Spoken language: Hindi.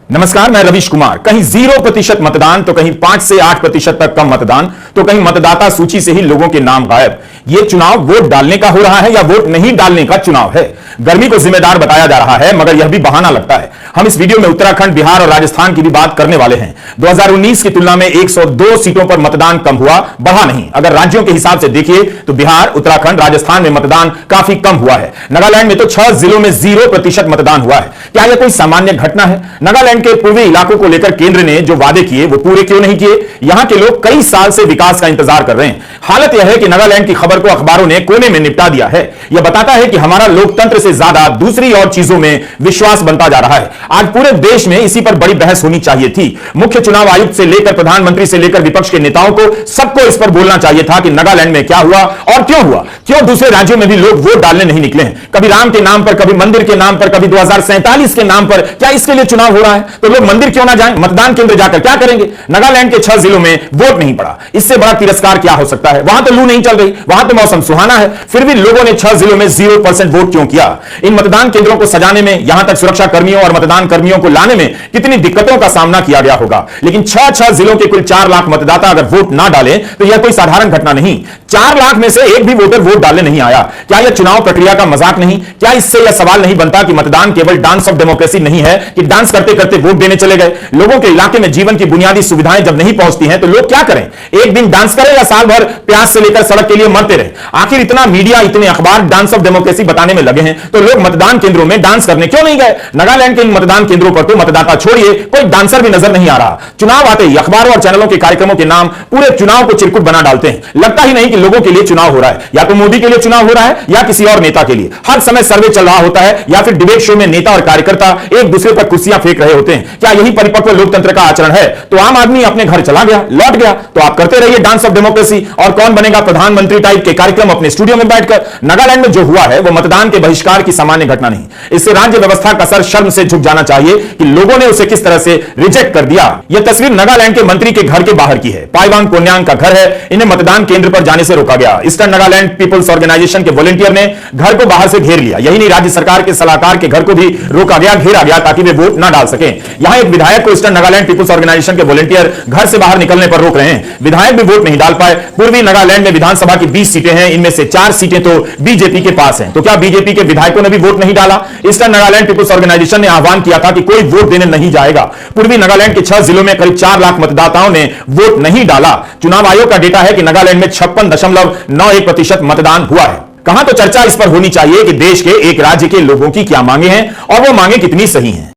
नमस्कार, मैं रवीश कुमार। कहीं 0% मतदान तो कहीं 5 से 8% तक कम मतदान तो कहीं मतदाता सूची से ही लोगों के नाम गायब। यह चुनाव वोट डालने का हो रहा है या वोट नहीं डालने का चुनाव है? गर्मी को जिम्मेदार बताया जा रहा है, मगर यह भी बहाना लगता है। हम इस वीडियो में उत्तराखंड, बिहार और राजस्थान की भी बात करने वाले हैं। 2019 की तुलना में 102 सीटों पर मतदान कम हुआ, बढ़ा नहीं। अगर राज्यों के हिसाब से देखिए तो बिहार, उत्तराखंड, राजस्थान में मतदान काफी कम हुआ है। नागालैंड में तो 6 जिलों में 0% मतदान हुआ है। क्या यह कोई सामान्य घटना है? नागालैंड के पूर्वी इलाकों को लेकर केंद्र ने जो वादे किए वो पूरे क्यों नहीं किए? यहां के लोग कई साल से विकास का इंतजार कर रहे हैं। हालत यह है कि नागालैंड की खबर को अखबारों ने कोने में निपटा दिया है। यह बताता है कि हमारा लोकतंत्र से ज्यादा दूसरी और चीजों में विश्वास बनता जा रहा है। आज पूरे देश में इसी पर बड़ी बहस होनी चाहिए थी। मुख्य चुनाव आयुक्त से लेकर प्रधानमंत्री से लेकर विपक्ष के नेताओं को सबको इस पर बोलना चाहिए था कि नागालैंड में क्या हुआ और क्यों हुआ। क्यों दूसरे राज्यों में भी लोग वोट डालने नहीं निकले हैं? कभी राम के नाम पर, कभी मंदिर के नाम पर, कभी 2047 के नाम पर। क्या इसके लिए चुनाव हो रहा है? तो लोग मंदिर क्यों ना जाएं? मतदान केंद्र जाकर क्या करेंगे? नागालैंड के 6 जिलों में वोट नहीं पड़ा, इससे बड़ा तिरस्कार क्या हो सकता है? वहां तो लू नहीं चल रही, वहां तो मौसम सुहाना है, फिर भी लोगों ने 6 जिलों में 0% वोट क्यों किया? इन मतदान केंद्रों को सजाने में, यहां तक सुरक्षा कर्मियों और मतदान कर्मियों को लाने में कितनी दिक्कतों का सामना किया गया होगा। लेकिन 6 जिलों के कुल 4 लाख मतदाता अगर वोट ना डालें तो यह कोई साधारण घटना नहीं। 4 लाख में से एक भी वोटर वोट डालने नहीं आया। क्या यह चुनाव प्रक्रिया का मजाक नहीं? क्या इससे यह सवाल नहीं बनता कि मतदान केवल डांस ऑफ डेमोक्रेसी नहीं है कि डांस करते करते वोट देने चले गए? लोगों के इलाके में जीवन की बुनियादी सुविधाएं जब नहीं पहुंचती हैं तो लोग क्या करें? एक दिन डांस करें या साल भर प्यास से लेकर सड़क के लिए मरते रहे? आखिर इतना मीडिया, इतने अखबार डांस ऑफ डेमोक्रेसी बताने में लगे हैं तो लोग मतदान केंद्रों में डांस करने क्यों नहीं गए? नागालैंड के इन मतदान केंद्रों पर तो मतदाता छोड़िए, कोई डांसर भी नजर नहीं आ रहा। चुनाव आते ही अखबारों और चैनलों के कार्यक्रमों के नाम पूरे चुनाव को चिरकुट बना डालते हैं। लगता ही नहीं कि लोगों के लिए चुनाव हो रहा है। या तो मोदी के लिए चुनाव हो रहा है या किसी और नेता के लिए। हर समय सर्वे चल रहा होता है या फिर डिबेट शो में नेता और कार्यकर्ता एक दूसरे पर कुर्सियां फेंक रहे होते हैं। क्या यही परिपक्व लोकतंत्र का आचरण है? तो आम आदमी अपने घर चला गया, लौट गया, तो आप करते रहिए डांस ऑफ डेमोक्रेसी और कौन बनेगा प्रधानमंत्री टाइप के कार्यक्रम अपने स्टूडियो में बैठकर। नागालैंड में जो हुआ है वो मतदान के बहिष्कार की सामान्य घटना नहीं। इससे राज्य व्यवस्था का सर शर्म से झुक जाना चाहिए कि लोगों ने उसे किस तरह से रिजेक्ट कर दिया। यह तस्वीर नागालैंड के मंत्री के घर के बाहर की है। पाइवांग कोन्यांग का घर है। इन्हें मतदान केंद्र पर जाने से रोका गया। ईस्टर्न नागालैंड पीपुल्स ऑर्गेनाइजेशन के वॉलंटियर ने घर को बाहर से घेर लिया। यही नहीं, राज्य सरकार के सलाहकार के घर को भी रोका गया, घेरा गया ताकि वे वोट ना डाल सकें। यहां एक विधायक को ईस्टर्न नागालैंड पीपुल्स ऑर्गेनाइजेशन के वॉलंटियर घर से बाहर निकलने पर रोक रहे हैं। विधायक भी वोट नहीं डाल पाए। पूर्वी नागालैंड में विधानसभा की 20 सीटें हैं, इनमें से 4 सीटें तो बीजेपी के पास हैं। तो क्या बीजेपी के विधायकों ने भी वोट नहीं डाला? ईस्टर्न नागालैंड पीपुल्स ऑर्गेनाइजेशन ने आह्वान किया था कि कोई वोट देने नहीं जाएगा। पूर्वी नागालैंड के 6 जिलों में करीब 4 लाख मतदाताओं ने वोट नहीं डाला। चुनाव आयोग का डेटा है कि नागालैंड में 56.91% मतदान हुआ है। कहां तो चर्चा इस पर होनी चाहिए कि देश के एक राज्य के लोगों की क्या मांगे हैं और वो मांगे कितनी सही हैं।